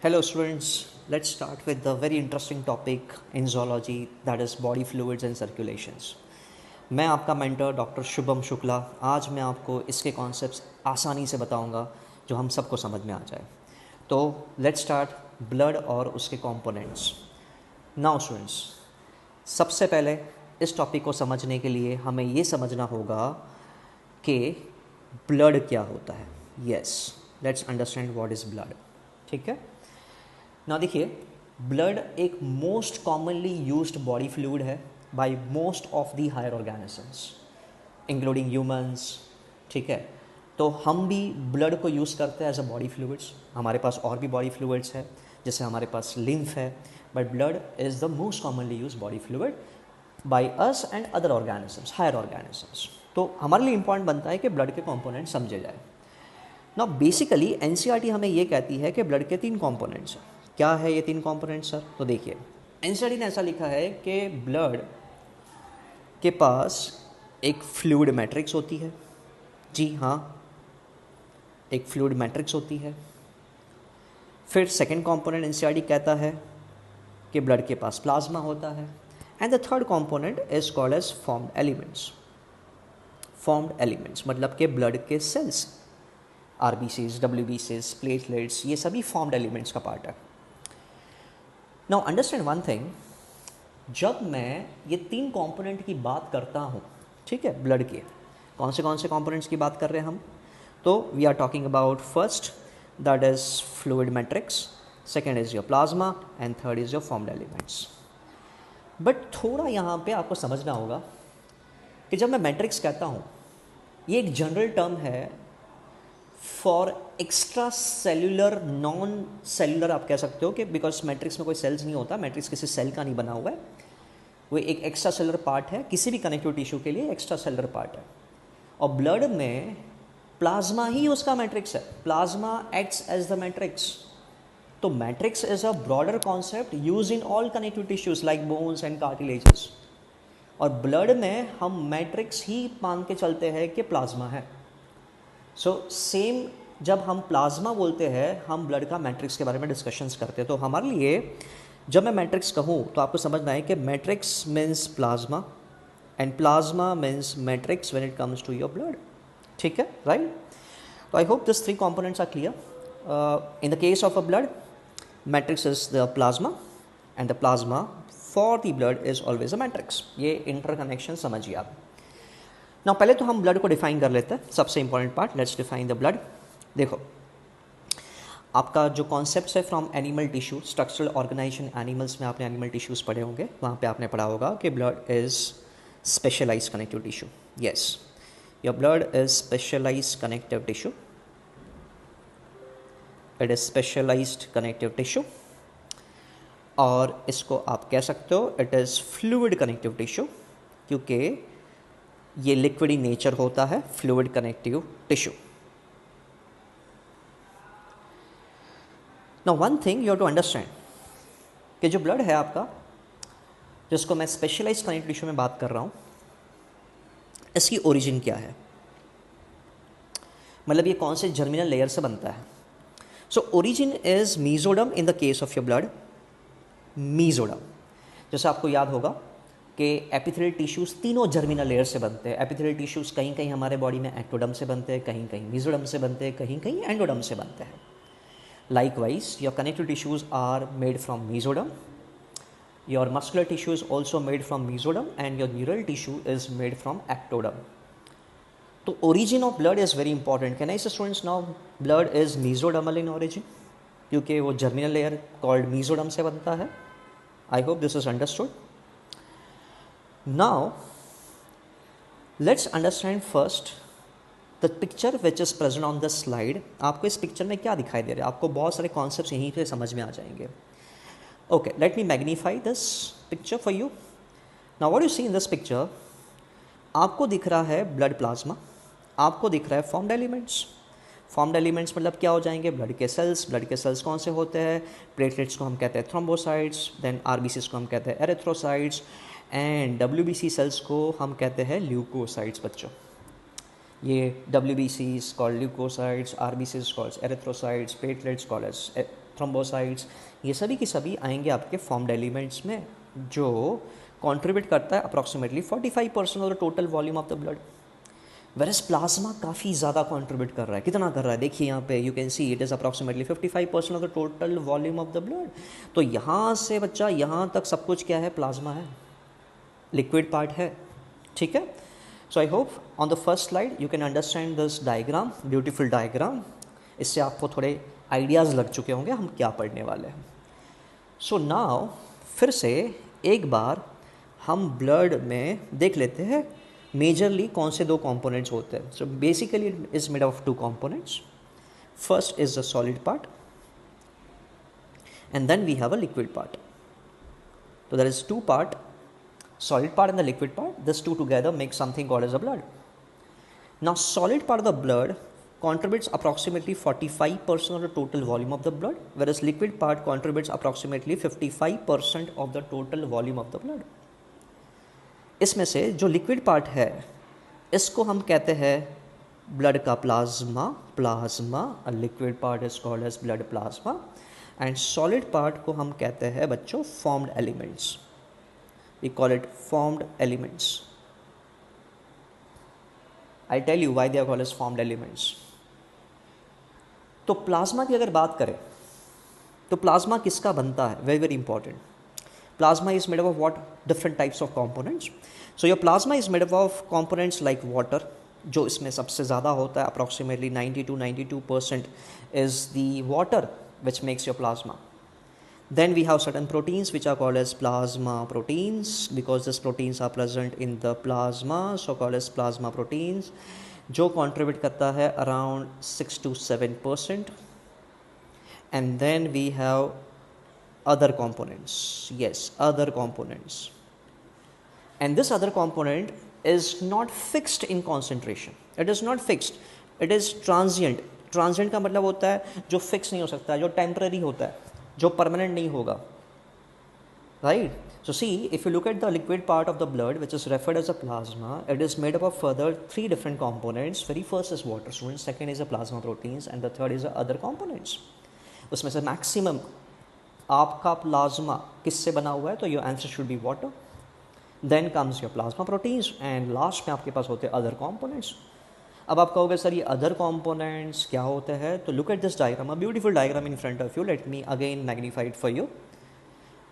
Hello students, let's start with the very interesting topic in zoology, that is body fluids and circulations. मैं आपका mentor doctor Shubham Shukla. आज मैं आपको इसके concepts आसानी से बताऊंगा जो हम सबको समझ में आ जाए। तो लेट्स स्टार्ट ब्लड और उसके कंपोनेंट्स। नाउ स्टूडेंट्स, सबसे पहले इस टॉपिक को समझने के लिए हमें ये समझना होगा कि ब्लड क्या होता है। Yes, let's understand what is blood. ठीक है ना, देखिए ब्लड एक most commonly used body fluid है by most of the higher organisms including humans. ठीक है, तो हम भी ब्लड को यूज़ करते हैं एज अ बॉडी फ्लूइड्स। हमारे पास और भी बॉडी फ्लूइड्स है, जैसे हमारे पास लिम्फ है, but blood is the most commonly use body fluid by us and other organisms, higher organisms. तो हमारे लिए इंपॉर्टेंट बनता है कि ब्लड के कॉम्पोनेंट समझे जाए ना। बेसिकली एनसीईआरटी हमें ये कहती है कि ब्लड के 3 कॉम्पोनेंट्स हैं। क्या है ये 3 कॉम्पोनेंट्स सर? तो देखिए एनसीईआरटी ने ऐसा लिखा है कि ब्लड के पास एक फ्लूइड मैट्रिक्स होती है। जी हाँ, एक फ्लूइड मैट्रिक्स होती है। फिर सेकंड कॉम्पोनेंट एनसीईआरटी कहता है कि ब्लड के पास प्लाज्मा होता है। And the third component is called as formed elements. Formed elements मतलब कि ब्लड के सेल्स, आरबीसीज, डब्ल्यूबीसीज, प्लेटलेट्स, ये सभी फॉर्म्ड एलिमेंट्स का पार्ट है। नाउ अंडरस्टैंड वन थिंग, जब मैं ये 3 कंपोनेंट की बात करता हूँ, ठीक है, ब्लड के कौन से कंपोनेंट्स की बात कर रहे हैं हम? तो we are talking about first that is fluid matrix, second is your plasma and third is your formed elements. But थोड़ा यहाँ पे आपको समझना होगा कि जब मैं मैट्रिक्स कहता हूँ, ये एक जनरल टर्म है for extra cellular, non cellular आप कह सकते हो कि बिकॉज मैट्रिक्स में कोई सेल्स नहीं होता, मैट्रिक्स किसी सेल का नहीं बना हुआ है, वो एक एक्स्ट्रा सेलुलर पार्ट है। किसी भी कनेक्टिव टिश्यू के लिए एक्स्ट्रा सेलुलर पार्ट है। और ब्लड में प्लाज्मा ही उसका मैट्रिक्स है। Plasma acts as the matrix. तो matrix is a broader concept use in all connective tissues like bones and cartilages. और ब्लड में हम मैट्रिक्स ही मान के चलते हैं कि प्लाज्मा है। सो सेम जब हम प्लाज्मा बोलते हैं, हम ब्लड का मैट्रिक्स के बारे में डिस्कशंस करते हैं। तो हमारे लिए जब मैं मैट्रिक्स कहूँ तो आपको समझना है कि matrix means plasma and plasma means matrix when it comes to your blood. ठीक है, राइट? तो I hope this 3 components are clear. In the case of a blood, matrix is the plasma and the plasma for the blood is always a matrix. ये interconnection समझिए आप। ना पहले तो हम ब्लड को डिफाइन कर लेते हैं, सबसे important part. Let's define the blood. देखो, आपका जो कॉन्सेप्ट है from animal tissue, structural organisation animals में आपने एनिमल टिश्यूज़ पढ़े होंगे, वहाँ पे आपने पढ़ा होगा कि blood is specialised connective tissue. Yes, your blood is specialised connective tissue. It is specialised connective tissue, और इसको आप कह सकते हो it is fluid connective tissue, क्योंकि ये लिक्विड इन नेचर होता है, fluid connective tissue. Now one thing you have to understand कि जो ब्लड है आपका, जिसको मैं स्पेशलाइज्ड कनेक्टिव टिश्यू में बात कर रहा हूँ, इसकी ओरिजिन क्या है, मतलब ये कौन से जर्मिनल लेयर से बनता है। So origin is mesoderm in the case of your blood. Mesoderm, जैसे आपको याद होगा कि एपिथेलियल टिश्यूज़ तीनों जर्मिनल लेयर से बनते हैं। एपिथेलियल टिश्यूज़ कहीं कहीं हमारे बॉडी में एक्टोडम से बनते हैं, कहीं कहीं मीजोडम से बनते हैं, कहीं कहीं एंडोडम से बनते हैं। Likewise your connective tissues are made from mesoderm, your muscular tissue is also made from mesoderm and your neural tissue is made from ectoderm. तो origin of blood is very important. Can I say students now blood is mesodermal in origin, क्योंकि वो germinal layer called mesoderm से बनता है। I hope this is understood. Now, let's understand first the picture which is present on the slide. आपको इस picture में क्या दिखाई दे रहा है? आपको बहुत सारे कॉन्सेप्ट्स यहीं पे समझ में आ जाएंगे। Okay, let me magnify this picture for you. Now, what you see in this picture, आपको दिख रहा है ब्लड प्लाज्मा, आपको दिख रहा है फॉर्म्ड एलिमेंट्स। फॉर्म्ड एलिमेंट्स मतलब क्या हो जाएंगे? ब्लड के सेल्स। ब्लड के सेल्स कौन से होते हैं? प्लेटलेट्स को हम कहते हैं थ्रोम्बोसाइट्स, देन आरबीसीज को हम कहते हैं एरिथ्रोसाइट्स, एंड डब्ल्यूबीसी सेल्स को हम कहते हैं ल्यूकोसाइट्स। बच्चों, ये WBCs called leukocytes, RBCs called erythrocytes, platelets called as thrombocytes, ये सभी की सभी आएंगे आपके फॉर्म्ड एलिमेंट्स में, जो कंट्रीब्यूट करता है approximately 45% of the total volume of the blood. Versus plasma काफ़ी ज़्यादा कंट्रीब्यूट कर रहा है। कितना कर रहा है देखिए यहाँ पे, you can see it is approximately 55% of the total volume of the blood. तो यहाँ से बच्चा यहाँ तक सब कुछ क्या है, प्लाज्मा है, लिक्विड पार्ट है, ठीक है। So I hope on the first slide you can understand this diagram, beautiful diagram. इससे आपको थोड़े आइडियाज़ लग चुके होंगे हम क्या पढ़ने वाले हैं। सो नाउ फिर से एक बार हम ब्लड में देख लेते हैं मेजरली कौन से दो कंपोनेंट्स होते हैं। So basically it is made of two components. First is the solid part and then we have a liquid part. So there is two part, solid part and the liquid part. These two together make something called as a blood. Now solid part of the blood contributes approximately 45% of the total volume of the blood, whereas liquid part contributes approximately 55% of the total volume of the blood. इसमें से जो liquid part है इसको हम कहते हैं blood का plasma, liquid part is called as blood plasma, and solid part को हम कहते हैं बच्चों formed elements, we call it formed elements. I tell you why they are called as formed elements. तो प्लाज्मा की अगर बात करें तो प्लाज्मा किसका बनता है, very very important. Plasma is made up of what? Different types of components. So your plasma is made up of components like water, जो इसमें सबसे ज़्यादा होता है, approximately 90 to 92% is the water which makes your plasma. Then we have certain proteins which are called as plasma proteins, because these proteins are present in the plasma, so called as plasma proteins, जो contribute करता है around 6 to 7%. And then we have other components, yes, other components, and this other component is not fixed in concentration, it is not fixed, it is transient. Transient का मतलब होता है जो fix नहीं हो सकता, जो टेम्पररी होता है, जो परमानेंट नहीं होगा, right? So see, if you look at the liquid part of the blood which is referred as a plasma, it is made up of further three different components. Very first is water, students, second is the plasma proteins, and the third is the other components. उसमें से maximum आपका plasma किससे बना हुआ है, तो your answer should be water, then comes your plasma proteins, and last में आपके पास होते हैं अदर कंपोनेंट्स। अब आप कहोगे सर ये अदर कंपोनेंट्स क्या होते हैं, तो look at this diagram, a beautiful diagram in front of you, let me again magnified for you.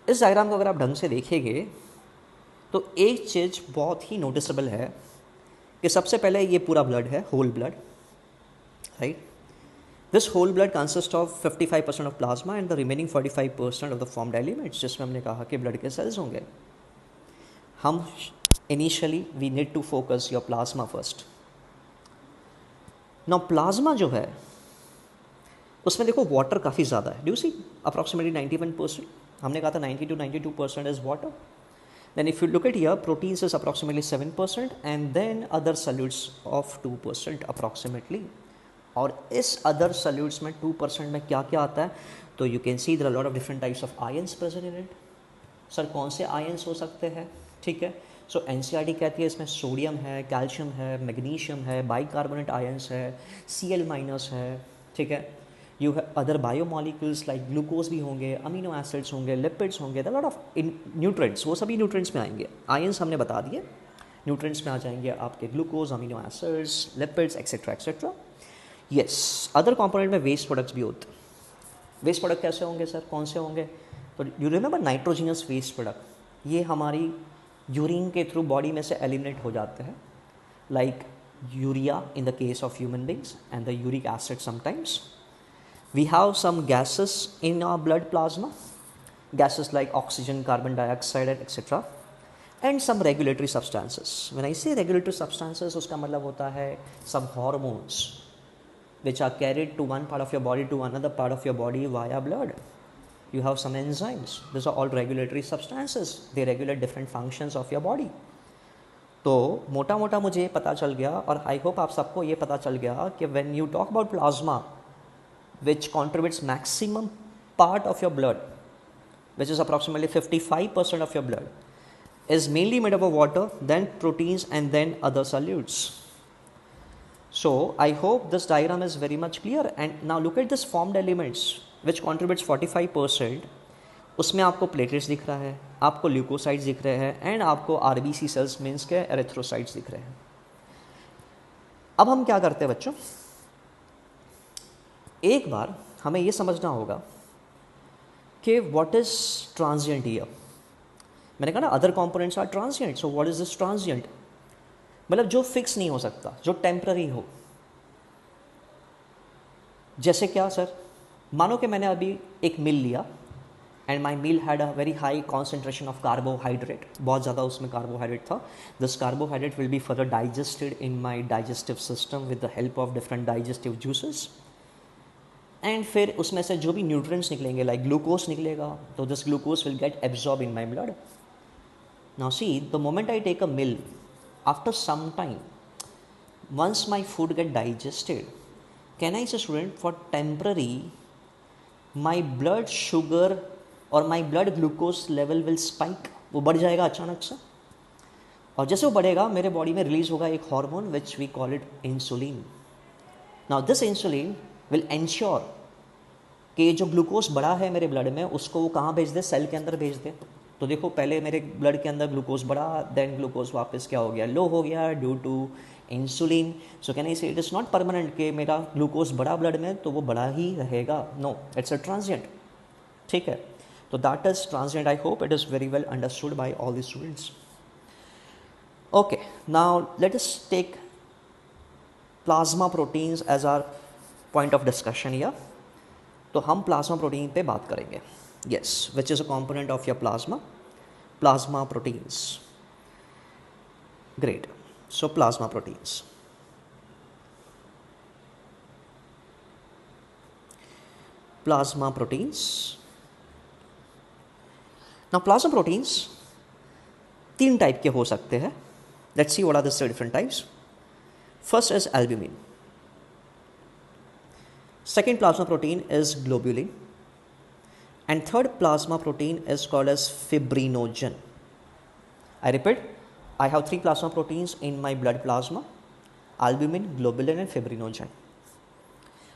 इस डायग्राम को अगर आप ढंग से देखेंगे तो एक चीज़ बहुत ही नोटिसेबल है कि सबसे पहले ये पूरा ब्लड है, whole blood, right. This whole blood consists of 55% of plasma and the remaining 45% of the formed elements, जिसमें हमने कहा कि ब्लड के सेल्स होंगे। हम initially we need to focus your plasma first. Now plasma जो है उसमें देखो वाटर काफ़ी ज़्यादा है, डू सी अप्रॉक्सीमेटली 91%, हमने कहा था 90 to 92% is water. Then if you look at here, proteins is approximately 7% and then other solutes of 2% approximately. और इस अदर सॉल्यूट्स में 2% में क्या क्या आता है, तो you can see there are lot of different types of ions present in it. Sir कौन से आयंस हो सकते हैं, ठीक है। सो एनसीईआरटी कहती है इसमें सोडियम है, कैल्शियम है, मैग्नीशियम है, बाइकार्बोनेट आयंस है, Cl माइनस है, ठीक है। You have other biomolecules like glucose भी होंगे, अमीनो एसिड्स होंगे, लिपिड्स होंगे, there are lot of nutrients, वो सभी न्यूट्रिएंट्स में आएंगे। आयंस हमने बता दिए, न्यूट्रिएंट्स में आ जाएंगे आपके glucose, amino acids, lipids etcetera etcetera. Yes, other component में वेस्ट प्रोडक्ट्स भी होते हैं। वेस्ट प्रोडक्ट कैसे होंगे सर, कौन से होंगे, तो you remember nitrogenous waste product, ये हमारी यूरिन के थ्रू बॉडी में से एलिमिनेट हो जाते हैं, like urea in the case of human beings and the uric acid sometimes. We have some gases in our blood plasma, gases like oxygen, carbon dioxide etcetera, and some regulatory substances. When I say regulatory substances, उसका मतलब होता है some hormones which are carried to one part of your body to another part of your body via blood. You have some enzymes. These are all regulatory substances. They regulate different functions of your body. तो मोटा मोटा मुझे पता चल गया, और I hope आप सबको ये पता चल गया कि when you talk about plasma, which contributes maximum part of your blood, which is approximately 55% of your blood, is mainly made up of water, then proteins, and then other solutes. So I hope this diagram is very much clear. And now look at this formed elements. Which contributes 45%, उसमें आपको platelets दिख रहा है, आपको leukocytes दिख रहे हैं and आपको आरबीसी सेल्स मीन्स के एरिथ्रोसाइट्स दिख रहे हैं। अब हम क्या करते हैं बच्चों, एक बार हमें ये समझना होगा कि व्हाट इज ट्रांजिएंट ईयर। मैंने कहा ना other components are transient, so what is this transient, मतलब जो फिक्स नहीं हो सकता, जो टेम्पररी हो। जैसे क्या सर, मानो कि मैंने अभी एक मील लिया and my meal had a very high concentration of carbohydrate, बहुत ज़्यादा उसमें कार्बोहाइड्रेट था। This carbohydrate will be further digested in my digestive system with the help of different digestive juices, and फिर उसमें से जो भी न्यूट्रिएंट्स निकलेंगे लाइक ग्लूकोज निकलेगा, तो this glucose will get absorb in my blood. Now see the moment I take a meal, after some time once my food get digested, can I say student for temporary my blood sugar और my blood glucose level will spike, वो बढ़ जाएगा अचानक से, और जैसे वो बढ़ेगा मेरे बॉडी में रिलीज होगा एक hormone which we call it insulin. Now this insulin will ensure कि जो ग्लूकोज बढ़ा है मेरे ब्लड में उसको वो कहाँ भेज दे, सेल के अंदर भेज दे। तो देखो पहले मेरे ब्लड के अंदर ग्लूकोज बढ़ा, देन ग्लूकोज वापस क्या हो गया, लो हो गया due to insulin. So can I say it is not permanent कि मेरा ग्लूकोज बढ़ा ब्लड में तो वो बढ़ा ही रहेगा, नो, इट्स अ ट्रांजिएंट। ठीक है, तो that is transient. I hope it is very well understood by all the students. Okay, now let us take plasma proteins as our point of discussion या, तो हम प्लाज्मा प्रोटीन पे बात करेंगे। Yes, which is a component of your plasma proteins. Great, so plasma proteins, now plasma proteins तीन type के हो सकते हैं। Let's see what are the different types. First is albumin, second plasma protein is globulin, and third plasma protein is called as fibrinogen. I repeat, I have three plasma proteins in my blood plasma: albumin, globulin and fibrinogen.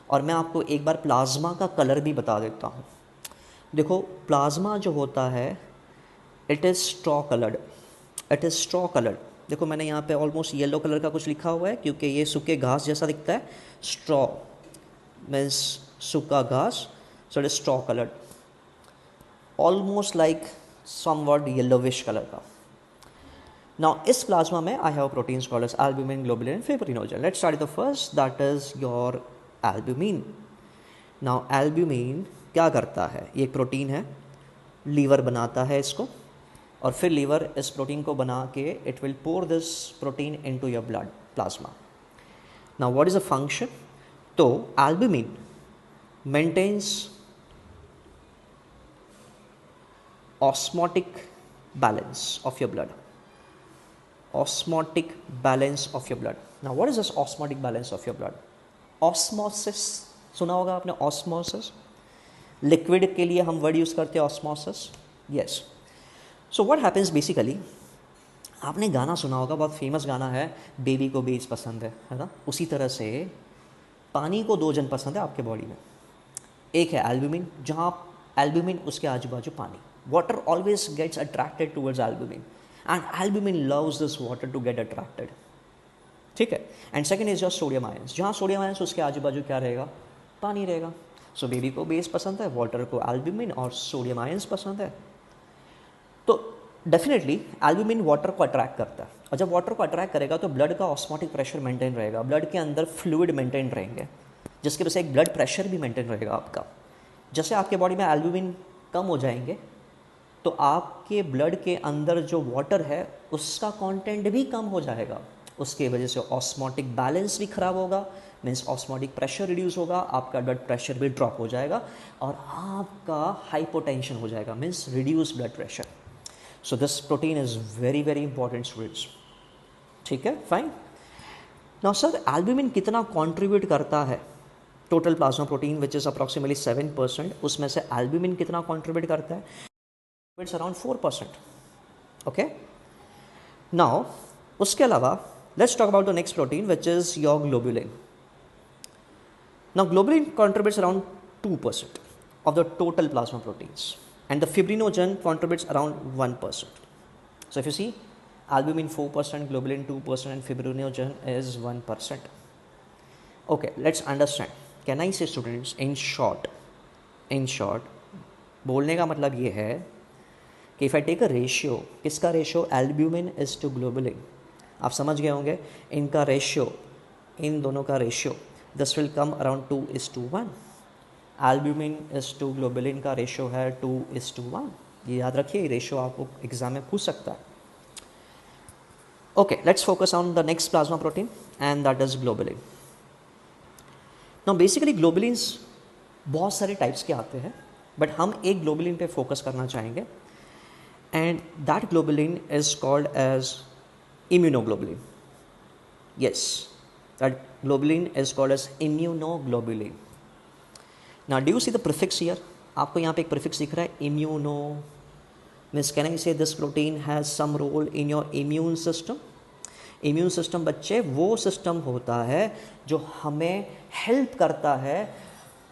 और मैं आपको एक बार plasma का colour भी बता देता हूँ। देखो प्लाज्मा जो होता है इट इज़ स्ट्रॉ कलर्ड, देखो मैंने यहाँ पे ऑलमोस्ट येलो कलर का कुछ लिखा हुआ है क्योंकि ये सूखे घास जैसा दिखता है। स्ट्रॉ मीन्स सूखा घास, so it is straw coloured, almost like somewhat yellowish colour का। नाउ इस प्लाज्मा में I have proteins called as albumin, globulin and fibrinogen. Let's start the first, that is your albumin. Now albumin क्या करता है, ये एक protein है, liver बनाता है इसको, और फिर लीवर इस प्रोटीन को बना के it will pour this protein into your blood plasma. Now what is a function, तो albumin maintains osmotic balance of your blood, osmotic balance of your blood. Now what is this osmotic balance of your blood? Osmosis सुना होगा आपने, osmosis, liquid के लिए हम word use करते हैं osmosis. Yes, so what happens basically, आपने गाना सुना होगा, बहुत फेमस गाना है, बेबी को बेस पसंद है ना, उसी तरह से पानी को दो जन पसंद है आपके बॉडी में। एक है एल्ब्यूमिन, जहाँ एल्ब्यूमिन उसके आजू बाजू पानी, water always gets attracted towards albumin and albumin loves this water to get attracted. ठीक है, and second is your sodium ions, जहाँ सोडियम आयंस उसके आजू बाजू क्या रहेगा, पानी रहेगा। सो बेबी को बेस पसंद है, वाटर को एल्ब्यूमिन और सोडियम आयंस पसंद है। तो डेफिनेटली एल्ब्यूमिन वाटर को अट्रैक्ट करता है, और जब वाटर को अट्रैक्ट करेगा तो ब्लड का ऑस्मोटिक प्रेशर मेंटेन रहेगा, ब्लड के अंदर फ्लूइड मेंटेन रहेंगे, जिसकी वजह से एक ब्लड प्रेशर भी मेंटेन रहेगा आपका। जैसे आपके बॉडी में एल्ब्यूमिन कम हो जाएंगे तो आपके ब्लड के अंदर जो वाटर है उसका कंटेंट भी कम हो जाएगा, उसके वजह से ऑस्मोटिक बैलेंस भी खराब होगा, मीन्स ऑस्मोटिक प्रेशर रिड्यूस होगा, आपका ब्लड प्रेशर भी ड्रॉप हो जाएगा और आपका हाइपोटेंशन हो जाएगा, means reduce blood pressure. So this protein is very very important students. ठीक है, फाइन। नाउ सर एल्ब्यूमिन कितना कॉन्ट्रीब्यूट करता है total plasma protein which is approximately 7%, उसमें से एल्ब्यूमिन कितना कॉन्ट्रीब्यूट करता है, इट्स अराउंड 4%। ओके, नाउ उसके अलावा let's talk about the next protein which is your globulin. Now globulin contributes around 2%, of the total plasma proteins, and the fibrinogen contributes around 1%. So if you see, albumin 4%, globulin 2%, and fibrinogen is 1%. Okay, let's understand. Can I say students, in short, बोलने का मतलब ये है कि if I take a ratio, किसका ratio, albumin is to globulin, आप समझ गए होंगे, इनका रेशियो, इन दोनों का ratio, this will come around 2:1. Albumin is to globulin का रेशियो है 2:1. ये याद रखिए, ये रेशियो आपको एग्जाम में पूछ सकता है. Okay, let's focus on the next plasma protein and that is globulin. Now basically globulins बहुत सारे टाइप्स के आते हैं, बट हम एक ग्लोबुलिन पे फोकस करना चाहेंगे, and that globulin is called as immunoglobulin. Yes, that globulin is called as immunoglobulin. Now do you see the prefix here? आपको यहाँ पे एक prefix दिख रहा है, immuno. Means can I say this protein has some role in your immune system? Immune system बच्चे वो system होता है जो हमें help करता है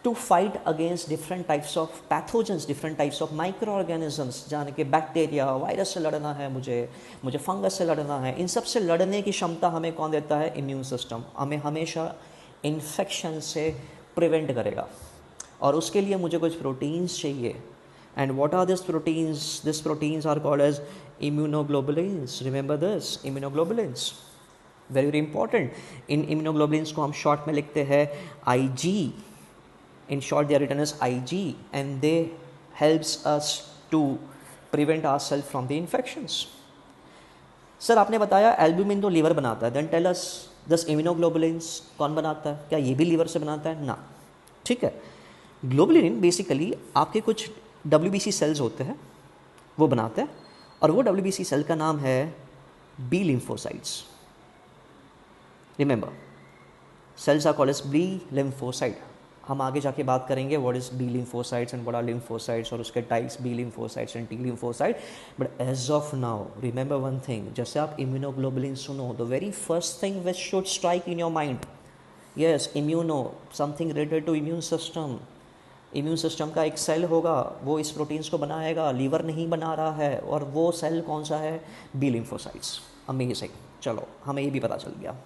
to fight against different types of pathogens, different types of microorganisms, जाने के बैक्टीरिया, वायरस से लड़ना है, मुझे फंगस से लड़ना है, इन सब से लड़ने की क्षमता हमें कौन देता है, इम्यून सिस्टम. हमें हमेशा इन्फेक्शन से प्रिवेंट करेगा, और उसके लिए मुझे कुछ प्रोटीन्स चाहिए. And what are this proteins? This proteins are called as immunoglobulins. Remember this, immunoglobulins very very important. इन इम्यूनोग्लोबुलिन्स को हम शॉर्ट में लिखते हैं IG. In short, they are written as IG, and they helps us to prevent ourselves from the infections. Sir आपने बताया albumin तो liver बनाता है, then tell us this immunoglobulins कौन बनाता है? क्या ये भी लीवर से बनाता है? ना. ठीक है, ग्लोबुलिन बेसिकली आपके कुछ WBC सेल्स होते हैं, वो बनाते हैं, और वो WBC सेल का नाम है B lymphocytes. Remember, cells are called as B lymphocyte. हम आगे जाके बात करेंगे what is B lymphocytes and what are lymphocytes, और उसके types B lymphocytes and T lymphocyte. But as of now remember one thing, जैसे आप इम्यूनोग्लोबुलिन सुनो, the very first thing which should strike in your mind, yes, immuno, something related to immune system. Immune system का एक cell होगा, वो इस proteins को बनाएगा, लीवर नहीं बना रहा है, और वो सेल कौन सा है? B lymphocytes. अमेजिंग. चलो, हमें ये भी पता चल गया.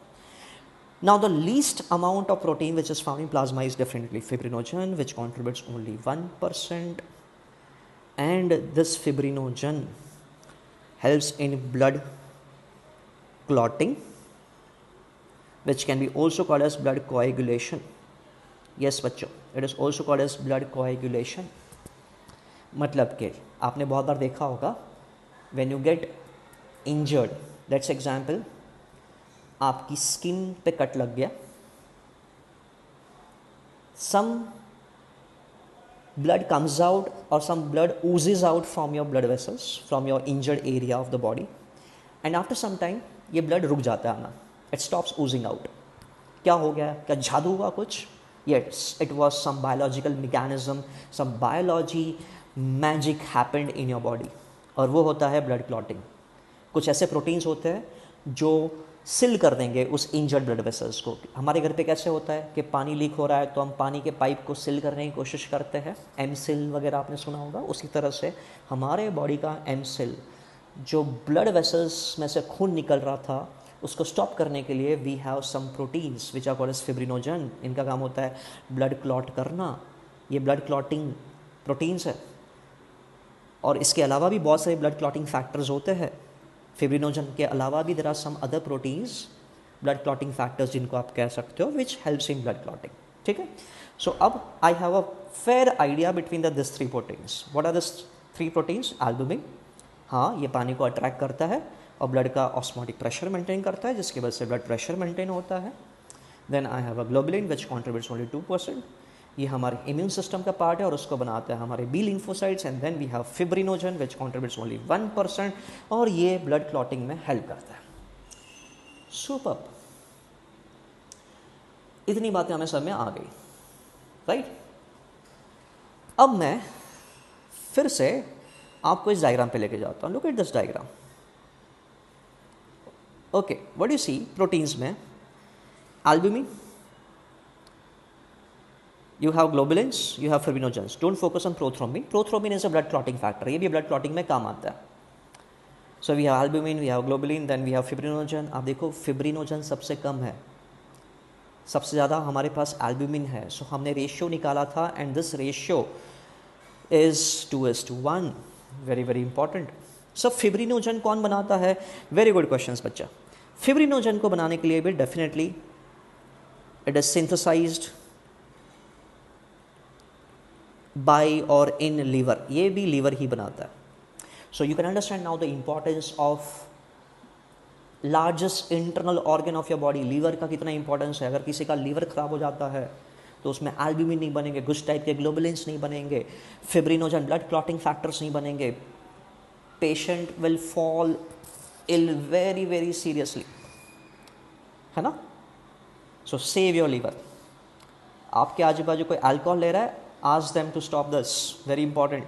Now the least amount of protein which is found in plasma is definitely fibrinogen, which contributes only 1%, and this fibrinogen helps in blood clotting, which can be also called as blood coagulation. Yes बच्चों, it is also called as blood coagulation. मतलब कि आपने बहुत बार देखा होगा, when you get injured, let's example, आपकी skin पे cut लग गया, सम ब्लड कम्स आउट और सम blood oozes out from your blood vessels, from your injured area of the body, and after some time ये ब्लड रुक जाता है आना, it stops oozing out. क्या हो गया? क्या जादू हुआ कुछ? Yes, it was some biological mechanism, some biology magic happened in your body, और वो होता है ब्लड क्लॉटिंग. कुछ ऐसे प्रोटीन्स होते हैं जो सिल कर देंगे उस इंजर्ड ब्लड वेसल्स को. हमारे घर पे कैसे होता है कि पानी लीक हो रहा है तो हम पानी के पाइप को सिल करने की कोशिश करते हैं, एम सिल वगैरह आपने सुना होगा. उसी तरह से हमारे बॉडी का एम सिल, जो ब्लड वेसल्स में से खून निकल रहा था, उसको स्टॉप करने के लिए we have some proteins which are called as fibrinogen. इनका काम होता है ब्लड क्लॉट करना. ये ब्लड क्लॉटिंग प्रोटीन्स है, और इसके अलावा भी बहुत सारे ब्लड क्लॉटिंग फैक्टर्स होते हैं. फिब्रिनोजन के अलावा भी there are some other proteins, blood clotting factors जिनको आप कह सकते हो, which helps in blood clotting. ठीक है, सो अब I have a fair idea between this 3 proteins. What are this 3 proteins? Albumin, हाँ, ये पानी को अट्रैक्ट करता है और ब्लड का ऑस्मोटिक प्रेशर मेंटेन करता है, जिसकी वजह से ब्लड प्रेशर मेंटेन होता है. Then I have a globulin which contributes only 2%. ये हमारे इम्यून सिस्टम का पार्ट है और उसको बनाते हैं हमारे B lymphocytes. And then we have fibrinogen which contributes only 1%, और ये ब्लड क्लॉटिंग में हेल्प करता है. सुपर. इतनी बातें हमें सब में आ गई, राइट? अब मैं फिर से आपको इस डायग्राम पे लेके जाता हूँ. Look at this diagram. Okay, what you see proteins में? Albumin, You have globulins, you have fibrinogens. Don't focus on prothrombin. Prothrombin is a blood clotting factor. ये भी blood clotting में काम आता है. So we have albumin, we have globulin, then we have fibrinogen. आप देखो fibrinogen सबसे कम है, सबसे ज़्यादा हमारे पास albumin है. So हमने रेशियो निकाला था and this ratio is 2:1. Very very important. So fibrinogen कौन बनाता है? Very good questions बच्चा. Fibrinogen को बनाने के लिए भी definitely it is synthesized by or in liver. ये भी liver ही बनाता है. So you can understand now the importance of largest internal organ of your body. liver का कितना importance है. अगर किसी का liver खराब हो जाता है तो उसमें albumin नहीं बनेंगे, कुछ टाइप के globulins नहीं बनेंगे, fibrinogen blood clotting factors नहीं बनेंगे, patient will fall ill very very seriously, है ना. So save your liver. आपके आजू बाजू कोई अल्कोहल ले रहा है, ask them to stop this. Very important.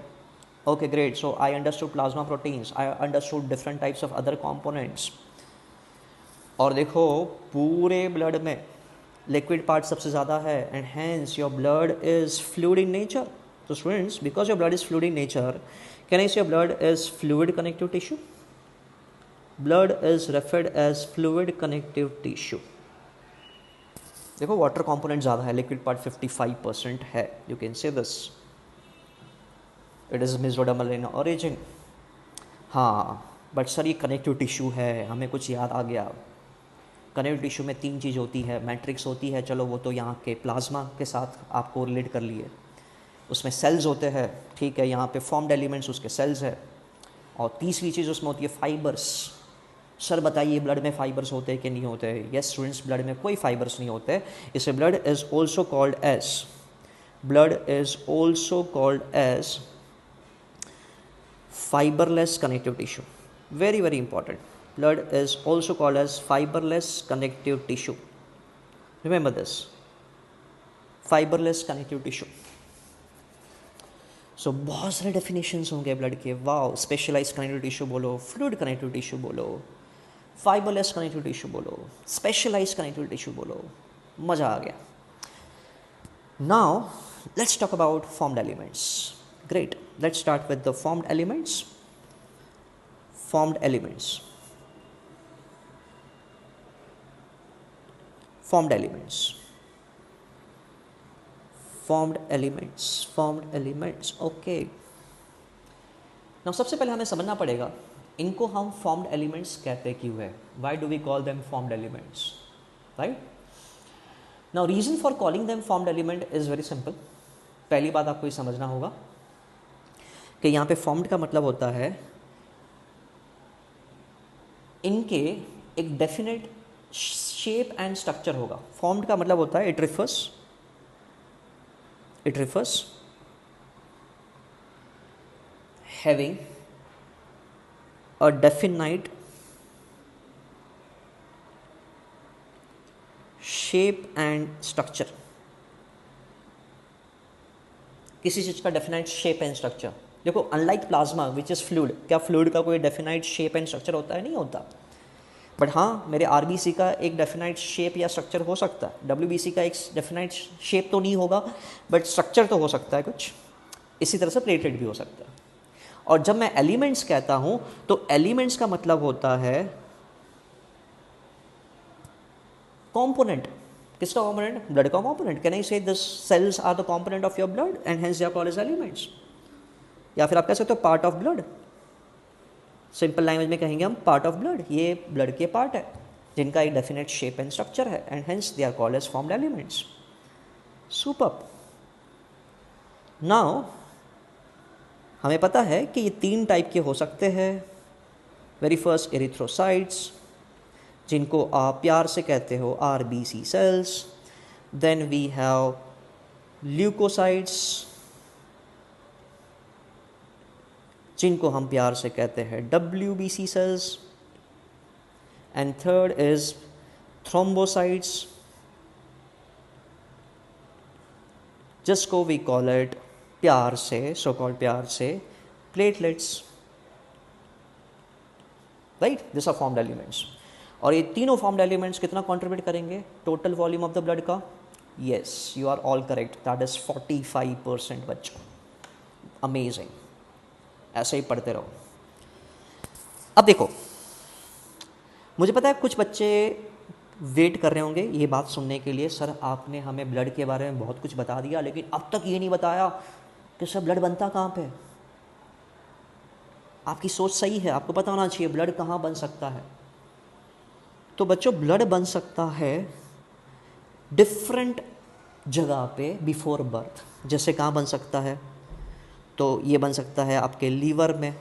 Okay, great. So I understood plasma proteins. I understood different types of other components. और देखो पूरे blood में liquid part सबसे ज़्यादा है and hence your blood is fluid in nature. So students, because your blood is fluid in nature, can I say your blood is fluid connective tissue? Blood is referred as fluid connective tissue. देखो water component ज़्यादा है, liquid part 55% है. You can say this. It is mesodermal in origin. हाँ, but sir ये connective tissue है, हमें कुछ याद आ गया. कनेक्टिव टिश्यू में 3 चीज़ होती है. मैट्रिक्स होती है, चलो वो तो यहाँ के प्लाज्मा के साथ आपको रिलेट कर लिए. उसमें सेल्स होते हैं, ठीक है, यहाँ पे फॉर्म्ड एलिमेंट्स उसके सेल्स है. और तीसरी चीज़ उसमें होती है फाइबर्स. सर बताइए ब्लड में फाइबर्स होते हैं कि नहीं होते? यस स्टूडेंट्स, ब्लड में कोई फाइबर्स नहीं होते. इसे blood is also called as fiberless connective tissue. Very very important. Blood is also called as fiberless connective tissue. Remember this. Fiberless connective tissue. So बहुत सारे definitions होंगे blood के. Wow, specialized connective tissue बोलो, fluid connective tissue बोलो, fiberless connective tissue बोलो, specialized connective tissue बोलो. मज़ा आ गया. Now let's talk about formed elements. Great. Let's start with the formed elements. Formed elements. Formed elements. Formed elements. Formed elements. Okay. Now सबसे पहले हमें समझना पड़ेगा इनको हम formed elements कहते क्यों है. Why do we call them formed elements? Right? Now reason for calling them formed element is very simple. पहली बात आपको ये समझना होगा कि यहाँ पे फॉर्म्ड का मतलब होता है इनके एक डेफिनेट शेप एंड स्ट्रक्चर होगा. फॉर्म्ड का मतलब होता है it refers having a definite shape and structure. किसी चीज़ का डेफिनाइट शेप एंड स्ट्रक्चर. देखो unlike plasma which is fluid, क्या फ्लूइड का कोई डेफिनाइट शेप एंड स्ट्रक्चर होता है? नहीं होता. बट हाँ, मेरे आरबीसी का एक डेफिनाइट शेप या स्ट्रक्चर हो सकता है. डब्ल्यूबीसी का एक डेफिनाइट शेप तो नहीं होगा बट स्ट्रक्चर तो हो सकता है कुछ. इसी तरह से प्लेटेड भी हो सकता है. और जब मैं एलिमेंट्स कहता हूँ तो एलिमेंट्स का मतलब होता है कॉम्पोनेंट. किसका कॉम्पोनेंट? ब्लड का component. Can I say this cells are the component of your blood and hence they are called as elements. या फिर आप कह सकते हो part of blood. Simple language में कहेंगे हम पार्ट ऑफ ब्लड. ये ब्लड के पार्ट है जिनका एक डेफिनेट शेप एंड स्ट्रक्चर है and hence they are called as formed elements. Super. Now हमें पता है कि ये 3 टाइप के हो सकते हैं. वेरी फर्स्ट एरिथ्रोसाइट्स, जिनको आप प्यार से कहते हो RBC cells. Then we have leucocytes, जिनको हम प्यार से कहते हैं WBC cells. And third is thrombocytes, जिसको वी कॉल इट प्यार से, सो कॉल्ड प्यार से, platelets. Right, this are formed elements. और ये तीनों फॉर्म्ड एलिमेंट्स कितना कंट्रीब्यूट करेंगे total volume of the blood का? Yes, you are all correct, that is 45% बच्चों। अमेजिंग, ऐसे ही पढ़ते रहो। अब देखो, मुझे पता है कुछ बच्चे वेट कर रहे होंगे ये बात सुनने के लिए, सर आपने हमें ब्लड के बारे में बहुत कुछ बता दिया लेकिन अब तक ये नहीं बताया कि सर ब्लड बनता कहाँ पे। आपकी सोच सही है, आपको पता होना चाहिए ब्लड कहाँ बन सकता है। तो बच्चों ब्लड बन सकता है डिफरेंट जगह पे बिफोर बर्थ। जैसे कहाँ बन सकता है, तो ये बन सकता है आपके लीवर में,